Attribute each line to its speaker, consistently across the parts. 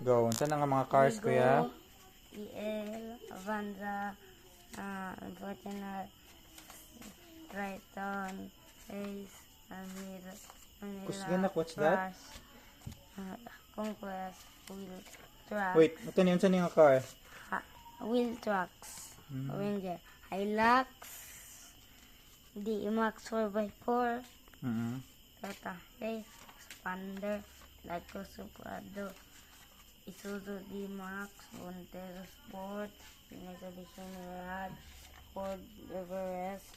Speaker 1: Go. Saan nga mga cars, kuya?
Speaker 2: EL, Avanza, Fortuner, Triton, Ace,
Speaker 1: Kusganak, what's that?
Speaker 2: Crush, Conquest, Wheel Truck,
Speaker 1: Wait, ito niyo. Saan nga car?
Speaker 2: Wheel Trucks, Ranger, Hilux, D-Max 4x4, Toyota Race, Expander, Lagos Suprado, Isuzu D-Max, Montero Sport, Mitsubishi Mirage, Ford Everest,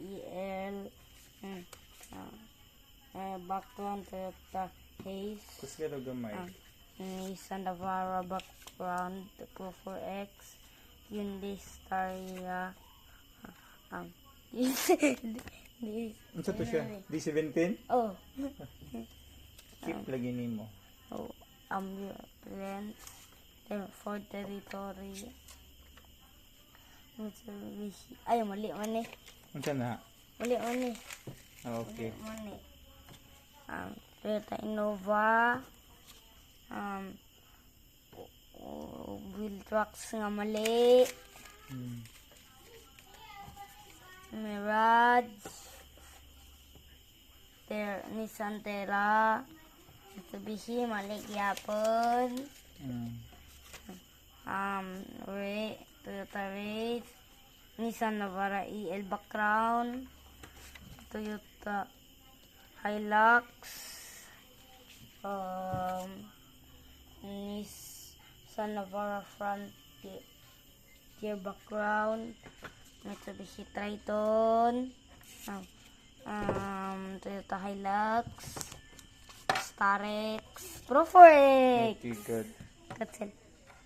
Speaker 2: EL, background Toyota Haze,
Speaker 1: Kusganak gamay.
Speaker 2: Nissan Navara background Pro 4X, Hyundai Staria,
Speaker 1: Ano to siya? D17?
Speaker 2: oh,
Speaker 1: Keep lagi nimo.
Speaker 2: ambulance, Ford Territory, Mitsubishi, ay mali man eh,
Speaker 1: Ano na?
Speaker 2: mali man eh,
Speaker 1: Okay.
Speaker 2: mali man eh, Toyota Innova, wheel trucks nga mali, Mirage, Nissan Terra, Mitsubishi mali gyapon, Toyota Race, Nissan Navara EL background, Toyota Hilux, Nissan Navara Frontier background, Mitsubishi Triton, Toyota Hilux, Starex, Pro 4X.
Speaker 1: Okay, good.
Speaker 2: That's it.